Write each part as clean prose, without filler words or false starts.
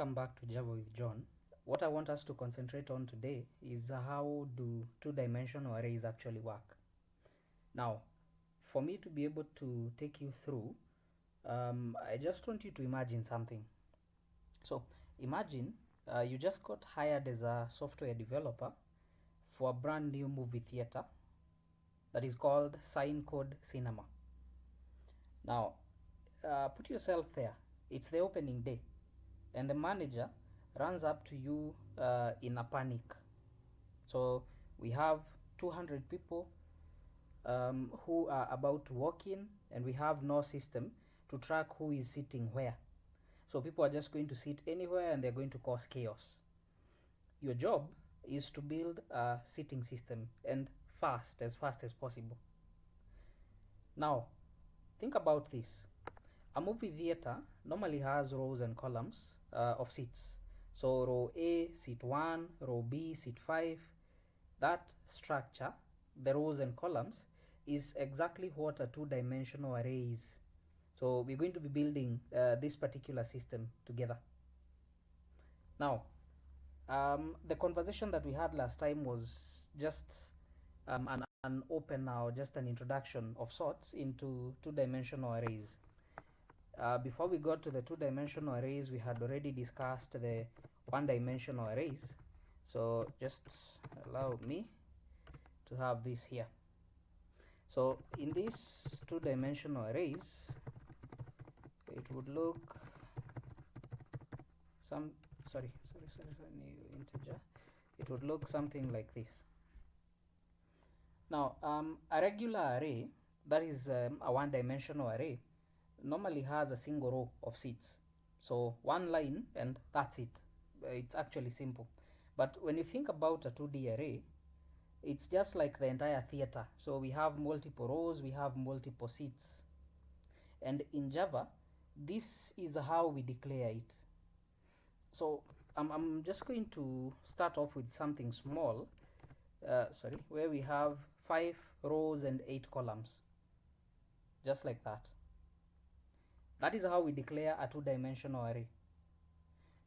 welcome back to Java with John. What I want us to concentrate on today is how do two-dimensional arrays actually work. Now, for me to be able to take you through, I just want you to imagine something. So imagine you just got hired as a software developer for a brand new movie theater that is called Sign Code Cinema. Now, put yourself there. It's the opening day, and the manager runs up to you in a panic. So we have 200 people who are about to walk in, and we have no system to track who is sitting where. So people are just going to sit anywhere and they're going to cause chaos. Your job is to build a seating system, and as fast as possible. Now, think about this. A movie theater normally has rows and columns of seats. So row A, seat 1, row B, seat 5. That structure, the rows and columns, is exactly what a two-dimensional array is. So we're going to be building this particular system together. Now, the conversation that we had last time was just an opener, or just an introduction of sorts into two-dimensional arrays. Before we got to the two-dimensional arrays, we had already discussed the one-dimensional arrays. So just allow me to have this here. So in these two-dimensional arrays, it would look new integer. It would look something like this. Now, a regular array, that is a one-dimensional array, normally has a single row of seats. So one line and that's it. It's actually simple. But when you think about a 2D array, it's just like the entire theater. So we have multiple rows, we have multiple seats. And in Java, this is how we declare it. So I'm just going to start off with something small, where we have 5 rows and 8 columns, just like that. That is how we declare a two-dimensional array.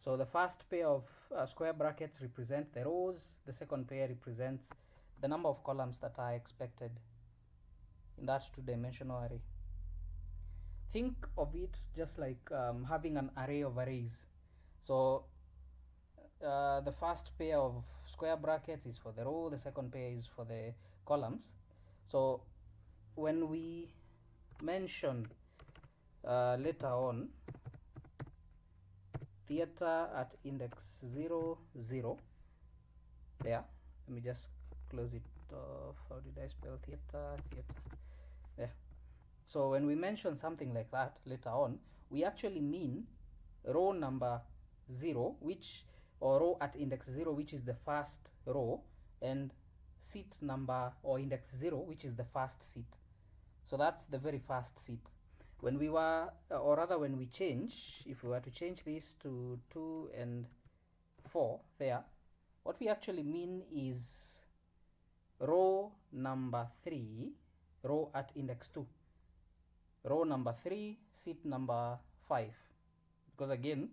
So the first pair of square brackets represent the rows, the second pair represents the number of columns that are expected in that two-dimensional array. Think of it just like having an array of arrays. So the first pair of square brackets is for the row, the second pair is for the columns. So when we mention later on theater at index 0, 0, there, let me just close it off. How did I spell theater? There. So when we mention something like that later on, we actually mean row number 0, or row at index 0, which is the first row, and seat number, or index 0, which is the first seat. So that's the very first seat. When we were, or rather when we change, if we were to change this to 2 and 4 there, what we actually mean is row number 3, row at index 2. Row number 3, seat number 5. Because again,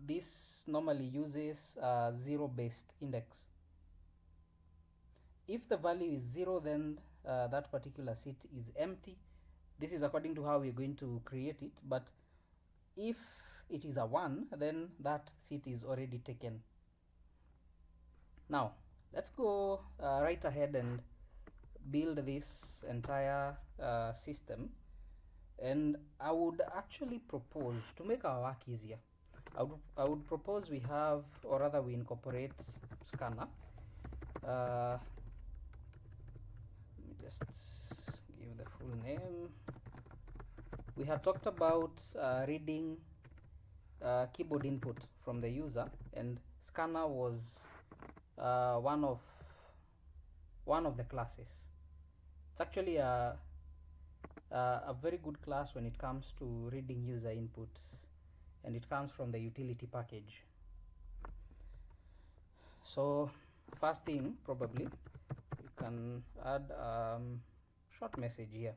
this normally uses zero-based index. If the value is 0, then that particular seat is empty. This is according to how we're going to create it, but if it is a 1, then that seat is already taken. Now, let's go right ahead and build this entire system. And I would actually propose, to make our work easier, I would propose we have, or rather we incorporate scanner. Let me just give the full name. We had talked about reading keyboard input from the user, and scanner was one of the classes. It's actually a very good class when it comes to reading user input, and it comes from the utility package. So first thing, probably you can add short message here.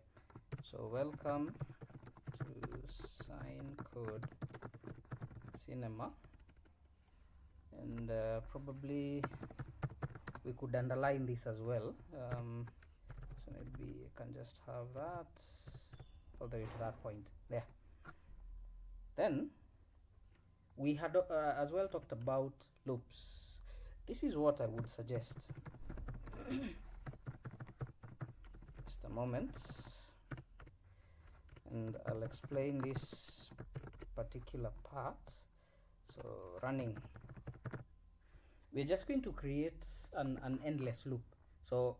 So welcome to Sign Code cinema, and probably we could underline this as well. So maybe I can just have that all the way to that point there. Then we had as well talked about loops. This is what I would suggest. Just a moment, and I'll explain this particular part. So running, we're just going to create an endless loop. So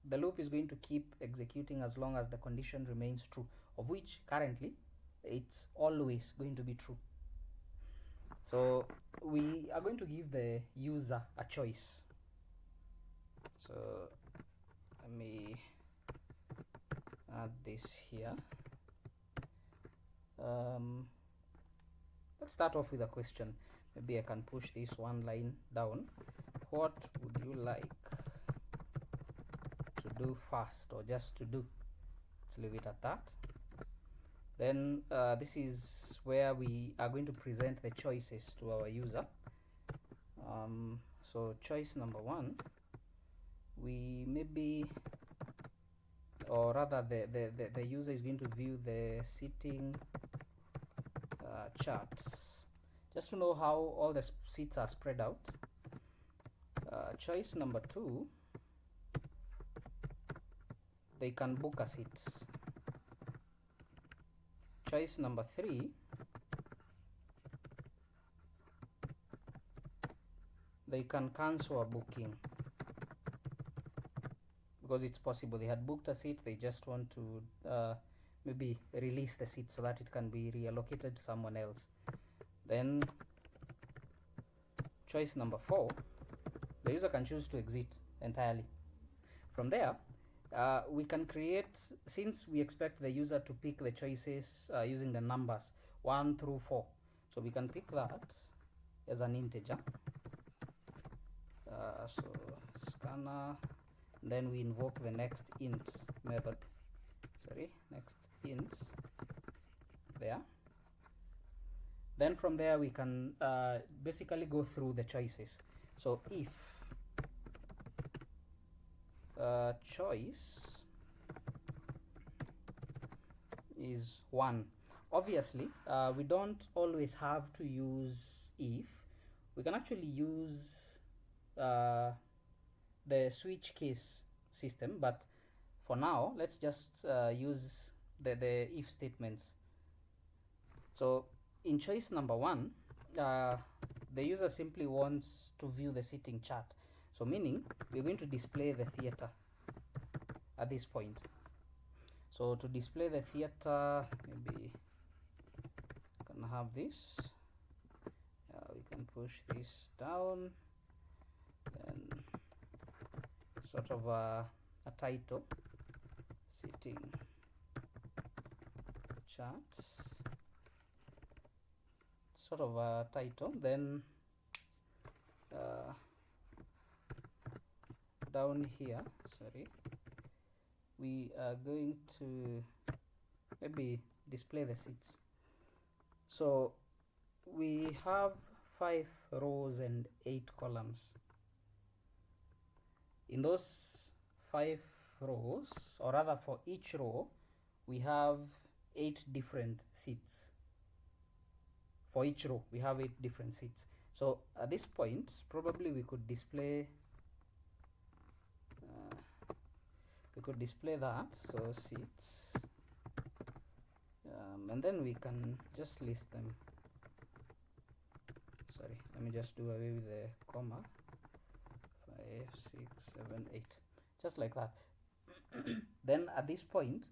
the loop is going to keep executing as long as the condition remains true, of which currently it's always going to be true. So we are going to give the user a choice. So let me add this here. Let's start off with a question. Maybe I can push this one line down. What would you like to do first, or just to do? Let's leave it at that. Then this is where we are going to present the choices to our user. So choice number one, we maybe, or rather the user is going to view the seating chart, just to know how all the seats are spread out. Choice number two, they can book a seat. Choice number three, they can cancel a booking, because it's possible they had booked a seat, they just want to maybe release the seat so that it can be reallocated to someone else. Then choice number four, the user can choose to exit entirely. From there, we can create, since we expect the user to pick the choices using the numbers 1 through 4, so we can pick that as an integer. So scanner, then we invoke the next int method, next int there. Then from there we can basically go through the choices. So if choice is 1, obviously we don't always have to use if. We can actually use the switch case system, but for now let's just use the if statements. So in choice number 1, the user simply wants to view the seating chart, so meaning we're going to display the theater at this point. So to display the theater, maybe I can have this, we can push this down, then sort of a title, seating chart, sort of a title. Then down here, we are going to maybe display the seats. So we have 5 rows and 8 columns. In those 5 rows, or rather for each row, we have 8 different seats. For each row we have 8 different seats. So at this point probably we could display that, so seats, and then we can just list them. Let me just do away with the comma. 5, 6, 7, 8, just like that. Then at this point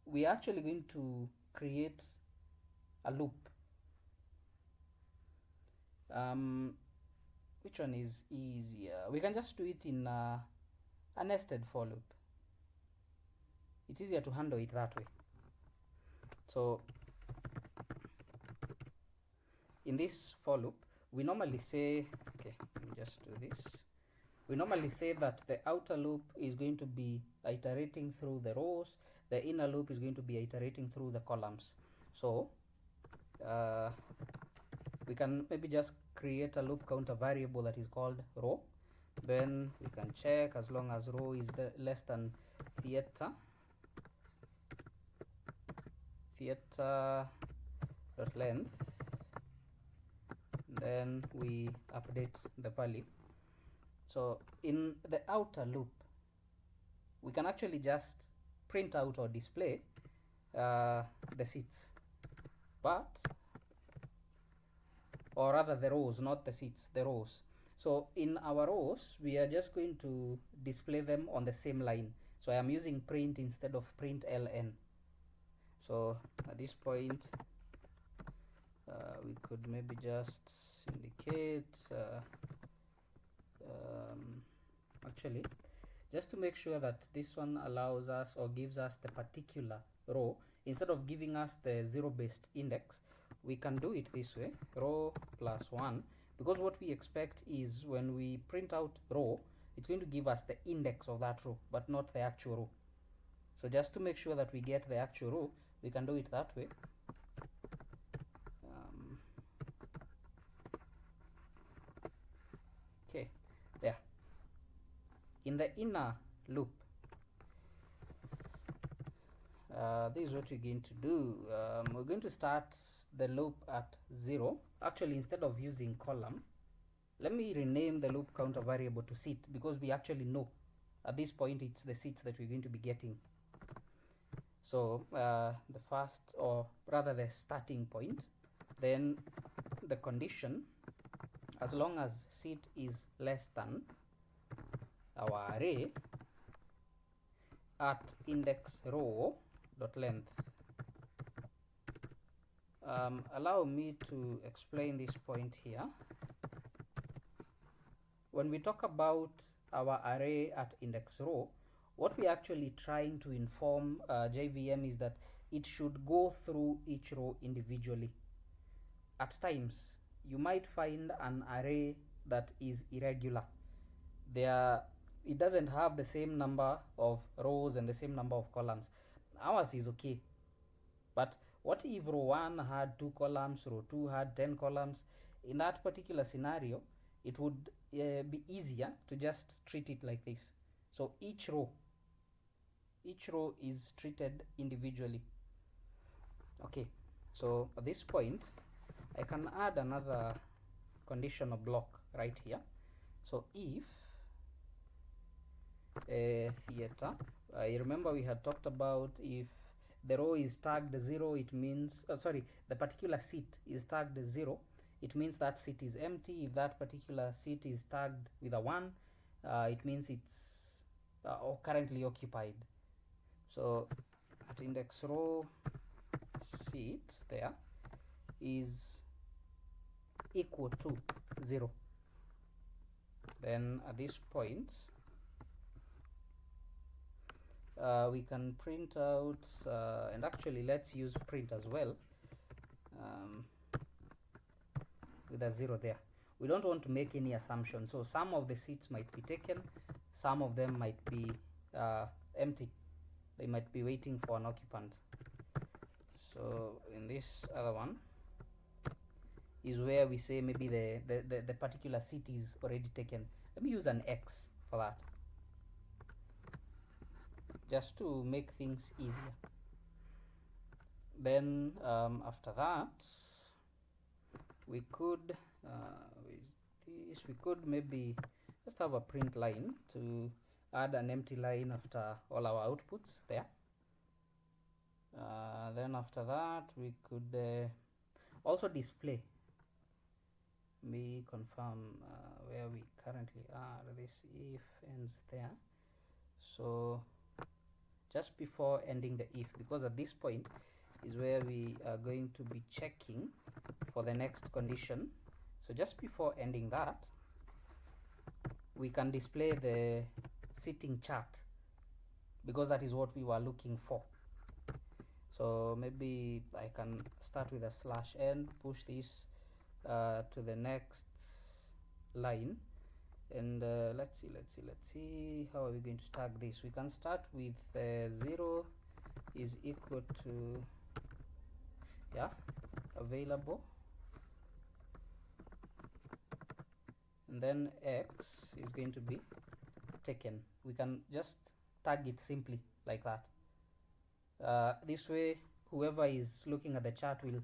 we are actually going to create a loop. Which one is easier? We can just do it in a nested for loop. It's easier to handle it that way. So in this for loop we normally say, okay, let me just do this. We normally say that the outer loop is going to be iterating through the rows, the inner loop is going to be iterating through the columns. So we can maybe just create a loop counter variable that is called row. Then we can check as long as row is less than theater dot length, then we update the value. So in the outer loop, we can actually just print out or display the seats, or rather the rows, not the seats, the rows. So in our rows, we are just going to display them on the same line. So I am using print instead of print ln. So at this point, we could maybe just indicate actually, just to make sure that this one allows us or gives us the particular row, instead of giving us the zero-based index, we can do it this way, row plus 1, because what we expect is when we print out row, it's going to give us the index of that row, but not the actual row. So just to make sure that we get the actual row, we can do it that way. Okay, there. In the inner loop, this is what we're going to do. We're going to start the loop at 0. Actually, instead of using column, let me rename the loop counter variable to seat, because we actually know at this point it's the seats that we're going to be getting. So the first, or rather the starting point, then the condition, as long as seat is less than our array at index row dot length. Allow me to explain this point here. When we talk about our array at index row, what we're actually trying to inform JVM is that it should go through each row individually. At times, you might find an array that is irregular. It doesn't have the same number of rows and the same number of columns. Ours is okay. But what if row 1 had 2 columns, row 2 had 10 columns? In that particular scenario, it would be easier to just treat it like this. So each row is treated individually. Okay, so at this point, I can add another conditional block right here. So if theater, I remember we had talked about if the row is tagged 0, it means, the particular seat is tagged 0, it means that seat is empty. If that particular seat is tagged with a 1, it means it's currently occupied. So at index row seat there is equal to 0. Then at this point, we can print out, and actually let's use print as well, with a 0 there. We don't want to make any assumptions, so some of the seats might be taken, some of them might be empty. They might be waiting for an occupant. So in this other one is where we say maybe the particular seat is already taken. Let me use an X for that, just to make things easier. Then after that, we could maybe just have a print line to add an empty line after all our outputs there. Then after that, we could also display. We confirm where we currently are. This if ends there. So just before ending the if, because at this point is where we are going to be checking for the next condition. So just before ending that, we can display the sitting chart, because that is what we were looking for. So maybe I can start with a /n, push this to the next line, and let's see how are we going to tag this. We can start with 0 is equal to available, and then x is going to be taken. We can just tag it simply like that. This way, whoever is looking at the chart will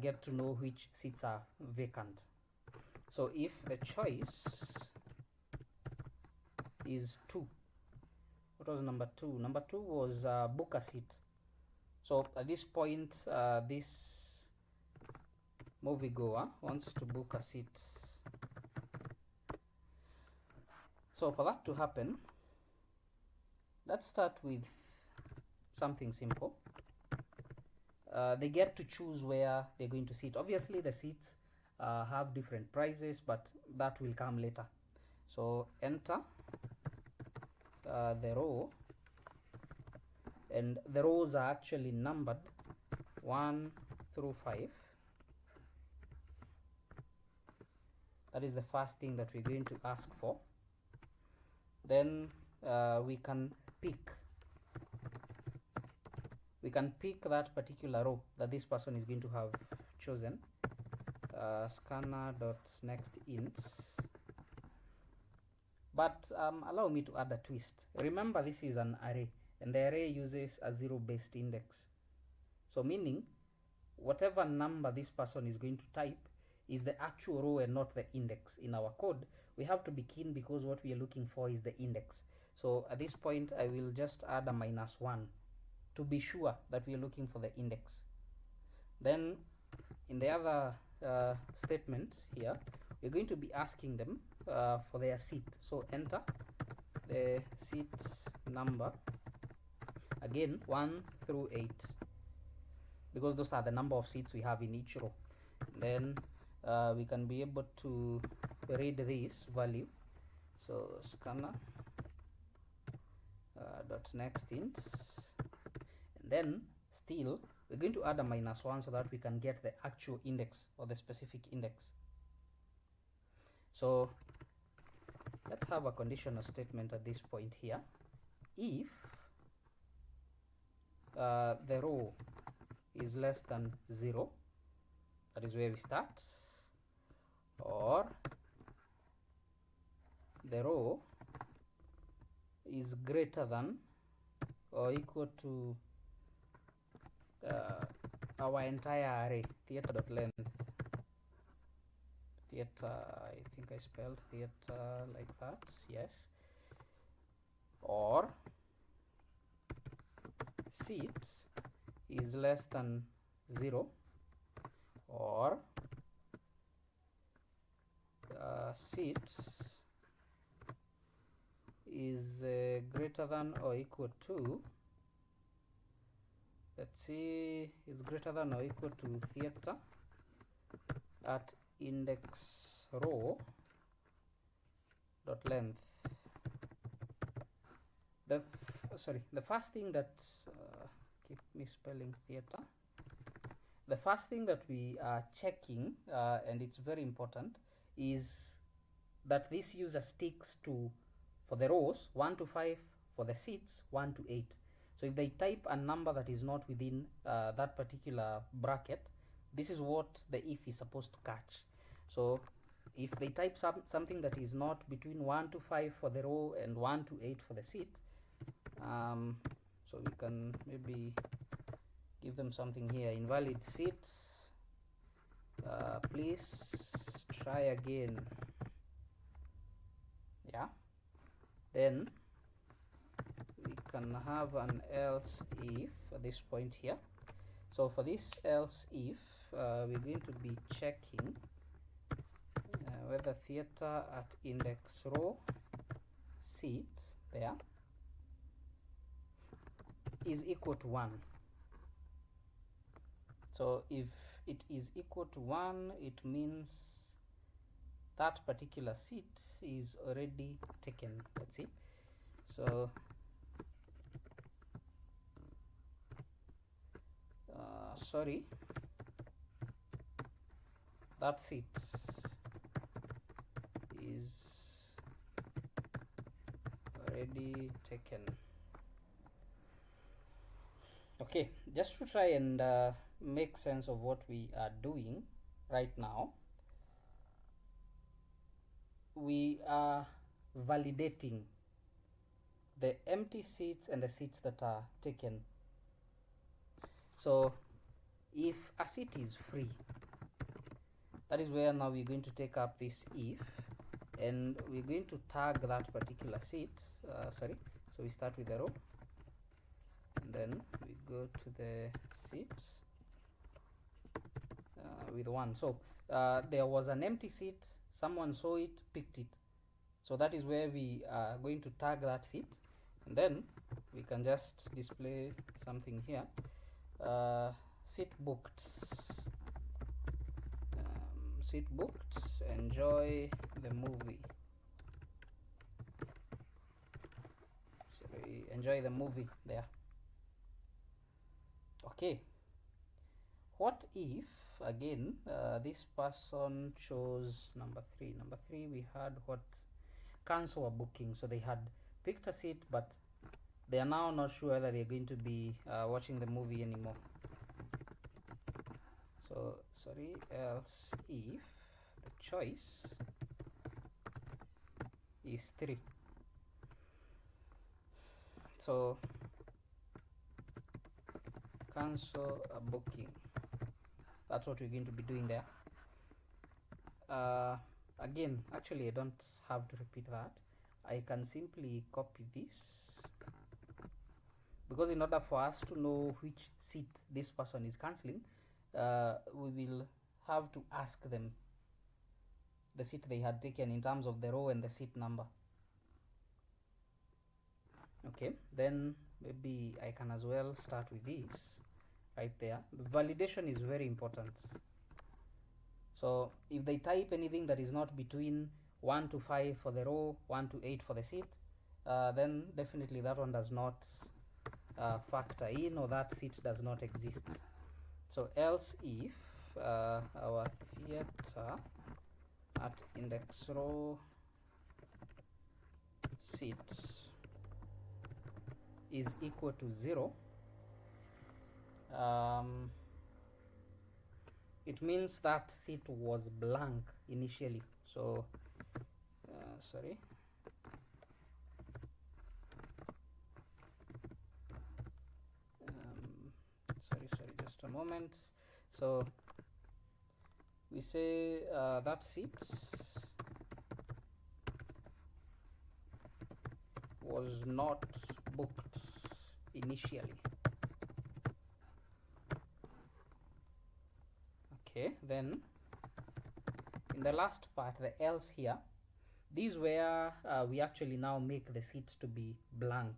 get to know which seats are vacant. So if the choice is 2, what was number 2? Number 2 was book a seat. So at this point, this moviegoer wants to book a seat. So for that to happen, let's start with something simple. They get to choose where they're going to sit. Obviously the seats have different prices, but that will come later. So enter the row, and the rows are actually numbered 1 through 5. That is the first thing that we're going to ask for. Then we can pick that particular row that this person is going to have chosen. Scanner.nextInt. But allow me to add a twist. Remember, this is an array, and the array uses a 0-based index. So meaning, whatever number this person is going to type is the actual row and not the index. In our code, we have to be keen because what we are looking for is the index. So at this point, I will just add a -1 to be sure that we are looking for the index. Then in the other statement here, we're going to be asking them for their seat. So enter the seat number, again 1 through 8, because those are the number of seats we have in each row. Then we can be able to read this value. So scanner dot nextInt, and then still we're going to add a -1 so that we can get the actual index or the specific index. So let's have a conditional statement at this point here. If the row is less than 0, that is where we start, or the row is greater than or equal to our entire array, theater.length. Theater, I think I spelled theater like that, yes. Or seat is less than 0, or seat is greater than or equal to, let's see, is greater than or equal to theater at index row dot length. The first thing that keep misspelling theater. The first thing that we are checking, and it's very important, is that this user sticks to, for the rows 1 to 5, for the seats 1 to 8. So if they type a number that is not within that particular bracket, this is what the if is supposed to catch. So if they type something that is not between 1 to 5 for the row and 1 to 8 for the seat, so we can maybe give them something here: invalid seat, please try again. Yeah, then we can have an else if at this point here. So for this else if, we're going to be checking whether theater at index row seat there is equal to 1. So if it is equal to 1, it means that particular seat is already taken. Let's see. So sorry, that seat is already taken. Okay, just to try and make sense of what we are doing right now, we are validating the empty seats and the seats that are taken. So if a seat is free, that is where now we're going to take up this if, and we're going to tag that particular seat. So we start with the row, and then we go to the seats with 1. So there was an empty seat, someone saw it, picked it. So that is where we are going to tag that seat, and then we can just display something here. Seat booked. Seat booked. Enjoy the movie. Sorry, enjoy the movie there. Okay. What if again this person chose number 3? Number 3, we had what? Cancel a booking. So they had picked a seat, but they are now not sure whether they're going to be watching the movie anymore. So sorry, else if the choice is 3. So cancel a booking. That's what we're going to be doing there. Again, actually I don't have to repeat that. I can simply copy this, because in order for us to know which seat this person is cancelling, we will have to ask them the seat they had taken in terms of the row and the seat number. Okay, then maybe I can as well start with this right there. The validation is very important. So if they type anything that is not between 1 to 5 for the row, 1 to 8 for the seat, then definitely that one does not factor in, or that seat does not exist. So else if our theater at index row seat is equal to 0, it means that seat was blank initially. So sorry, just a moment. So we say that seat was not booked initially. Okay, then in the last part, the else here, this is where we actually now make the seat to be blank.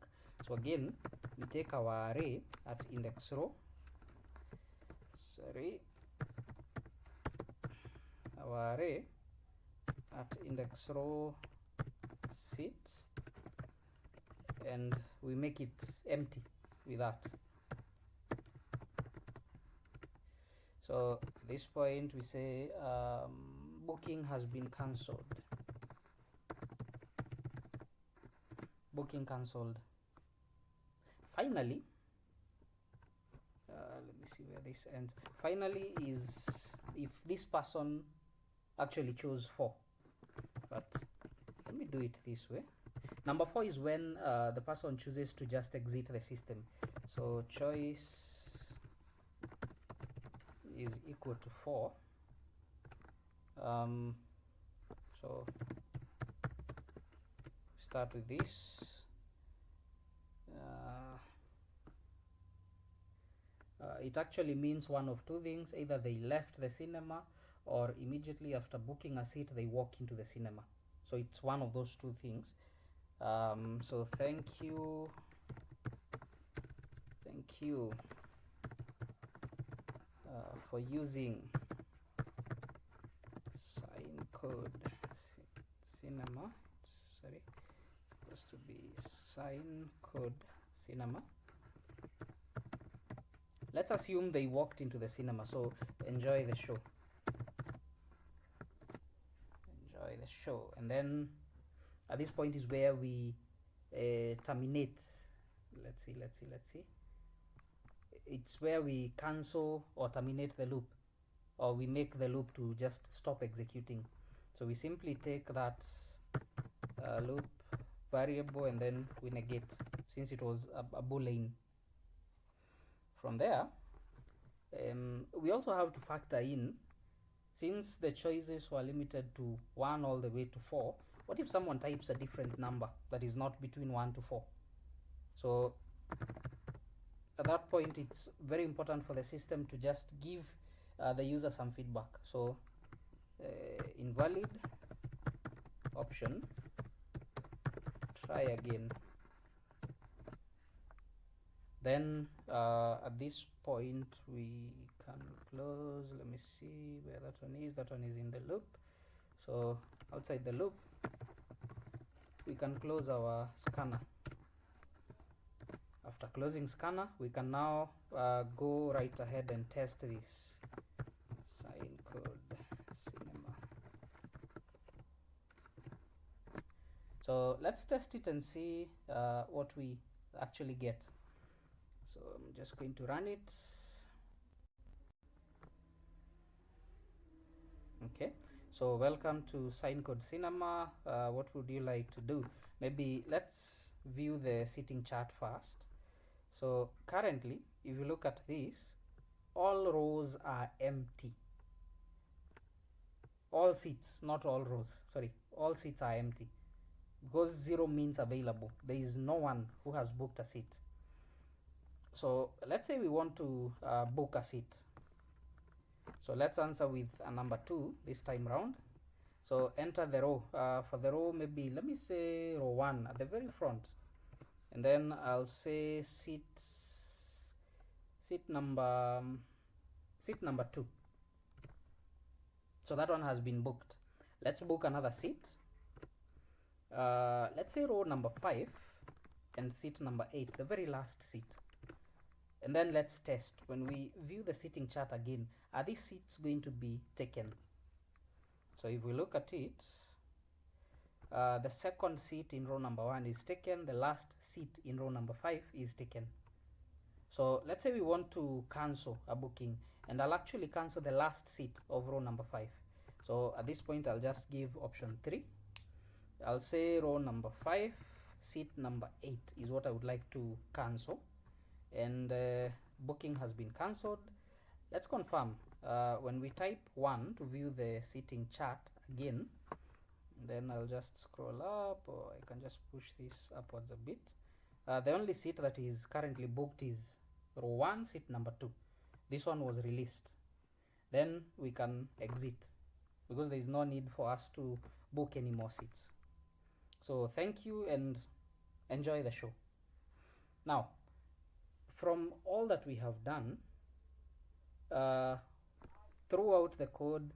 So again, we take our array at index row, our array at index row seat, and we make it empty with that. So at this point we say booking has been cancelled. Booking cancelled. Finally, let me see where this ends. Finally is if this person actually chose 4. But let me do it this way. Number 4 is when the person chooses to just exit the system. So choice is equal to 4. So start with this. It actually means one of two things: either they left the cinema, or immediately after booking a seat they walk into the cinema. So it's one of those two things. So thank you for using sign code cinema. Sorry, it's supposed to be sign code cinema. Let's assume they walked into the cinema. So enjoy the show. Enjoy the show. And then at this point is where we terminate. Let's see. It's where we cancel or terminate the loop, or we make the loop to just stop executing. So we simply take that loop variable, and then we negate since it was a boolean. From there, we also have to factor in, since the choices were limited to 1 all the way to 4, what if someone types a different number that is not between 1 to 4? So at that point, it's very important for the system to just give the user some feedback. So invalid option, try again. Then at this point we can close. Let me see where that one is. That one is in the loop. So outside the loop, we can close our scanner. After closing scanner, we can now go right ahead and test this sign code cinema. So let's test it and see what we actually get. So I'm just going to run it. Okay, so welcome to Sign Code Cinema. What would you like to do? Maybe let's view the seating chart first. So currently, if you look at this, all rows are empty. All seats, not all rows, sorry, all seats are empty, because 0 means available. There is no one who has booked a seat. So let's say we want to book a seat. So let's answer with a number 2 this time round. So enter the row. For the row, maybe let me say row 1 at the very front, and then I'll say seat number 2. So that one has been booked. Let's book another seat. Let's say row number 5 and seat number 8, the very last seat. And then let's test. When we view the seating chart again, are these seats going to be taken? So if we look at it, the second seat in row number 1 is taken. The last seat in row number 5 is taken. So let's say we want to cancel a booking, and I'll actually cancel the last seat of row number 5. So at this point, I'll just give option 3. I'll say row number 5, seat number 8 is what I would like to cancel, and booking has been cancelled. Let's confirm. When we type 1 to view the seating chart again, then I'll just scroll up, or I can just push this upwards a bit. The only seat that is currently booked is row 1, seat number 2. This one was released. Then we can exit, because there is no need for us to book any more seats. So thank you and enjoy the show. Now, from all that we have done, throughout the code,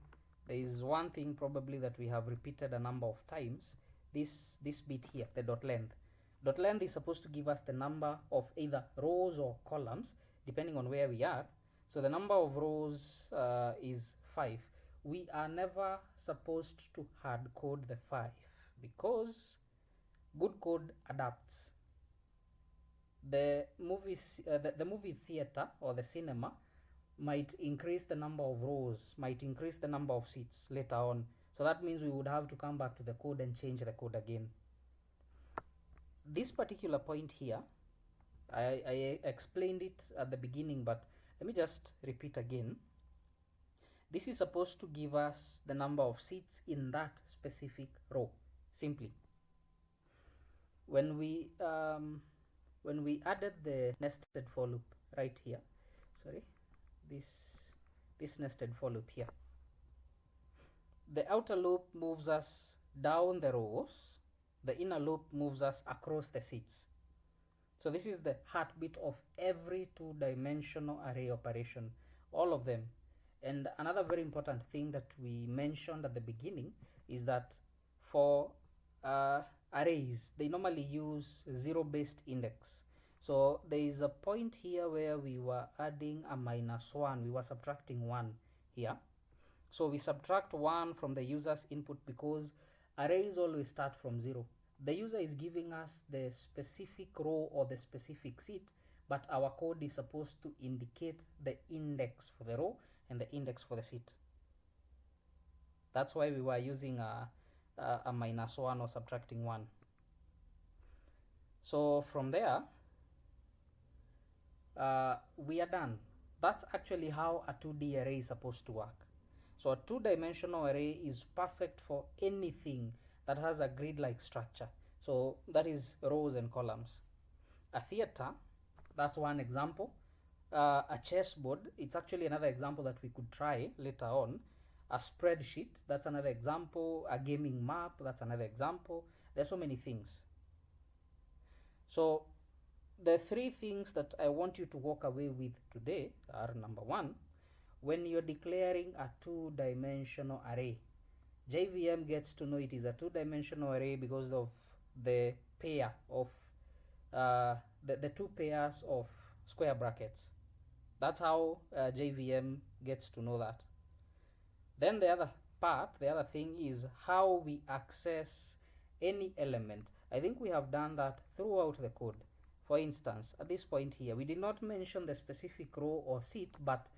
there is one thing probably that we have repeated a number of times. This bit here, the dot length. Dot length is supposed to give us the number of either rows or columns, depending on where we are. So the number of rows is 5. We are never supposed to hard code the 5, because good code adapts. The movie theater or the cinema might increase the number of rows, might increase the number of seats later on. So that means we would have to come back to the code and change the code again. This particular point here, I explained it at the beginning, but let me just repeat again. This is supposed to give us the number of seats in that specific row, simply. When we added the nested for loop right here, sorry, this nested for loop here, the outer loop moves us down the rows, the inner loop moves us across the seats. So this is the heartbeat of every two-dimensional array operation, all of them. And another very important thing that we mentioned at the beginning is that for arrays, they normally use zero-based index. So there is a point here where we were adding a -1, we were subtracting 1 here. So we subtract 1 from the user's input, because arrays always start from 0. The user is giving us the specific row or the specific seat, but our code is supposed to indicate the index for the row and the index for the seat. That's why we were using a minus 1 or subtracting 1. So from there, we are done. That's actually how a 2D array is supposed to work. So a two-dimensional array is perfect for anything that has a grid-like structure. So that is rows and columns. A theater, that's one example. A chessboard, it's actually another example that we could try later on. A spreadsheet, that's another example. A gaming map, that's another example. There's so many things. So the three things that I want you to walk away with today are: number one, when you're declaring a two-dimensional array, JVM gets to know it is a two-dimensional array because of the pair of the two pairs of square brackets. That's how JVM gets to know that. Then the other thing is how we access any element. I think we have done that throughout the code. For instance, at this point here, we did not mention the specific row or seat, but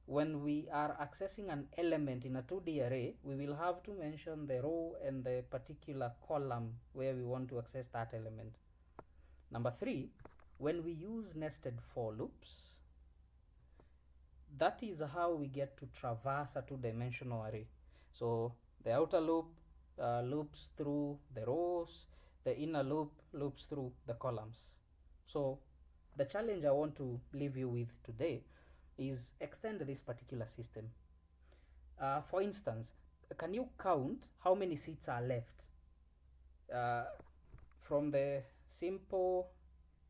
when we are accessing an element in a 2D array, we will have to mention the row and the particular column where we want to access that element. Number three, when we use nested for loops, that is how we get to traverse a two-dimensional array. So the outer loop loops through the rows, the inner loop loops through the columns. So the challenge I want to leave you with today is extend this particular system. For instance, can you count how many seats are left? From the simple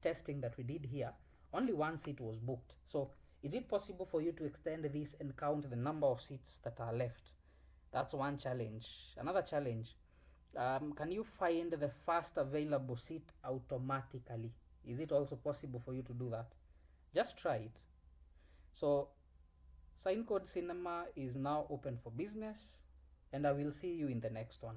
testing that we did here, only one seat was booked. So is it possible for you to extend this and count the number of seats that are left? That's one challenge. Another challenge, can you find the first available seat automatically? Is it also possible for you to do that? Just try it. So Sign Code Cinema is now open for business, and I will see you in the next one.